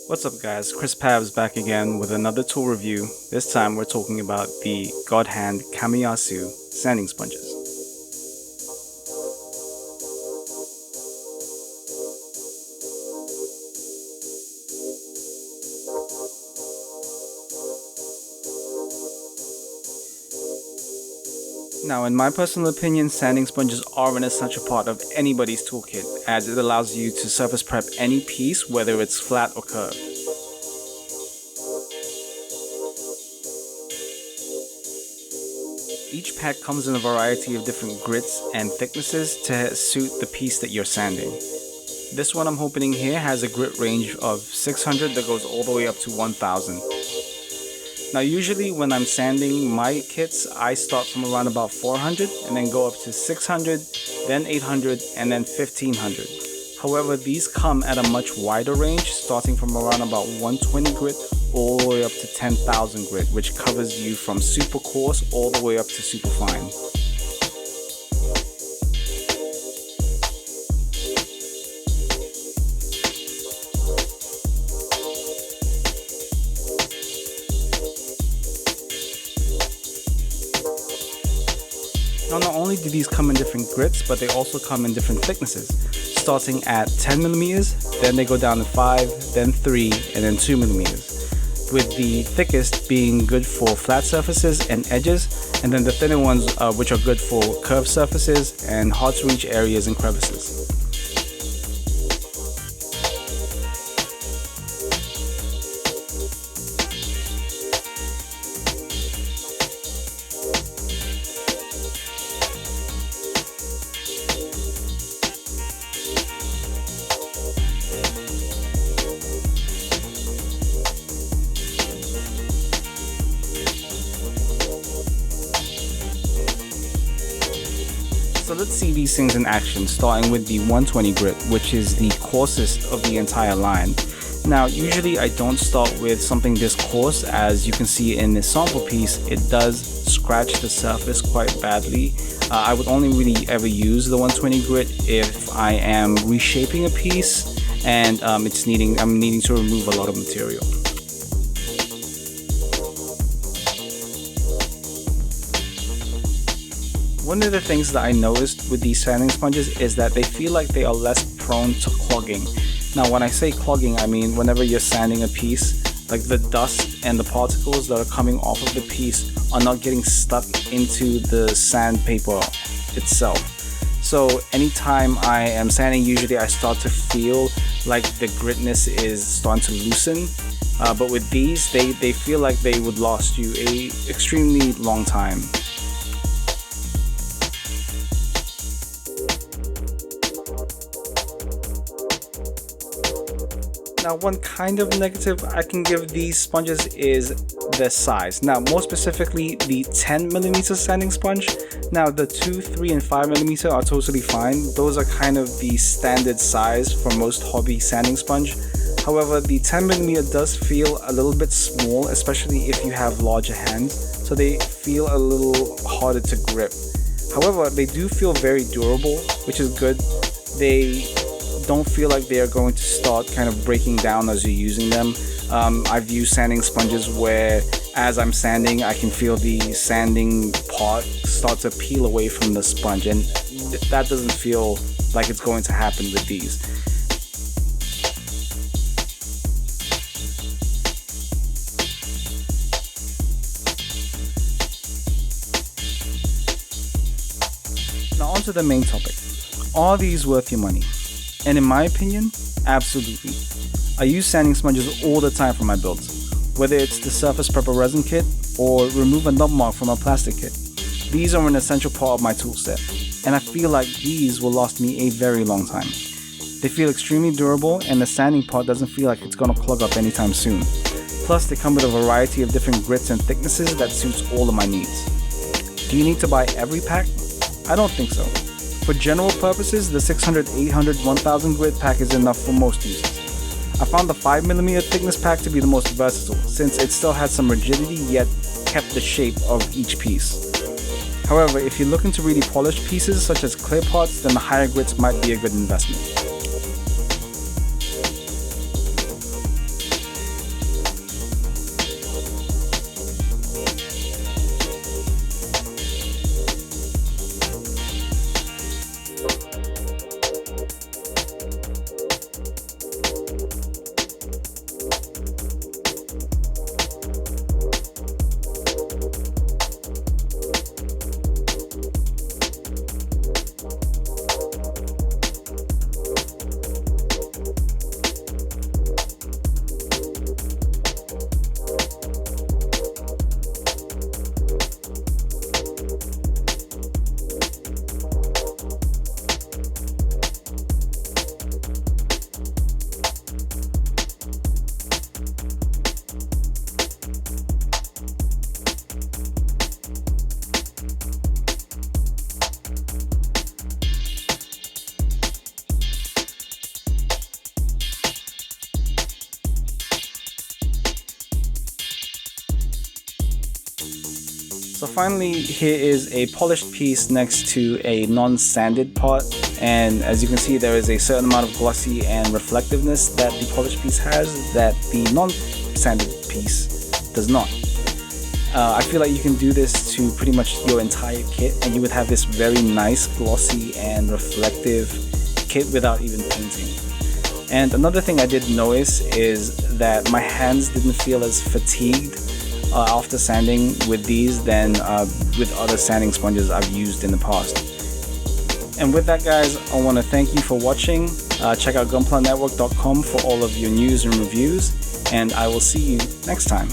What's up guys, Pabz back again with another tool review. This time we're talking about the GodHand Kamiyasu sanding sponges. Now, in my personal opinion, sanding sponges are an essential part of anybody's toolkit, as it allows you to surface prep any piece, whether it's flat or curved. Each pack comes in a variety of different grits and thicknesses to suit the piece that you're sanding. This one I'm opening here has a grit range of 600 that goes all the way up to 1000. Now usually when I'm sanding my kits, I start from around about 400 and then go up to 600, then 800 and then 1500. However, these come at a much wider range, starting from around about 120 grit all the way up to 10,000 grit, which covers you from super coarse all the way up to super fine. Now, not only do these come in different grits, but they also come in different thicknesses, starting at 10mm, then they go down to 5, then 3, and then 2mm, with the thickest being good for flat surfaces and edges, and then the thinner ones which are good for curved surfaces and hard to reach areas and crevices. So let's see these things in action, starting with the 120 grit, which is the coarsest of the entire line. Now, usually I don't start with something this coarse. As you can see in this sample piece, it does scratch the surface quite badly. I would only really ever use the 120 grit if I am reshaping a piece and I'm needing to remove a lot of material. One of the things that I noticed with these sanding sponges is that they feel like they are less prone to clogging. Now, when I say clogging, I mean whenever you're sanding a piece, like the dust and the particles that are coming off of the piece are not getting stuck into the sandpaper itself. So anytime I am sanding, usually I start to feel like the gritness is starting to loosen. But with these, they feel like they would last you a extremely long time. Now, one kind of negative I can give these sponges is their size. Now, more specifically, the 10mm sanding sponge. Now, the 2, 3, and 5mm are totally fine. Those are kind of the standard size for most hobby sanding sponge. However, the 10mm does feel a little bit small, especially if you have larger hands, so they feel a little harder to grip. However, they do feel very durable, which is good. They don't feel like they are going to start kind of breaking down as you're using them. I've used sanding sponges where as I'm sanding, I can feel the sanding part start to peel away from the sponge, and that doesn't feel like it's going to happen with these. Now on to the main topic. Are these worth your money? And in my opinion, absolutely. I use sanding sponges all the time for my builds, whether it's the surface prep a resin kit or remove a nub mark from a plastic kit. These are an essential part of my tool set, and I feel like these will last me a very long time. They feel extremely durable, and the sanding part doesn't feel like it's gonna clog up anytime soon. Plus, they come with a variety of different grits and thicknesses that suits all of my needs. Do you need to buy every pack? I don't think so. For general purposes, the 600, 800, 1000 grit pack is enough for most users. I found the 5mm thickness pack to be the most versatile, since it still had some rigidity yet kept the shape of each piece. However, if you're looking to really polish pieces such as clear parts, then the higher grits might be a good investment. So finally, here is a polished piece next to a non-sanded part, and as you can see, there is a certain amount of glossy and reflectiveness that the polished piece has that the non-sanded piece does not. I feel like you can do this to pretty much your entire kit and you would have this very nice glossy and reflective kit without even painting. And another thing I did notice is that my hands didn't feel as fatigued after sanding with these than with other sanding sponges I've used in the past. And with that, guys, I want to thank you for watching. Check out gunplanetwork.com for all of your news and reviews, and I will see you next time.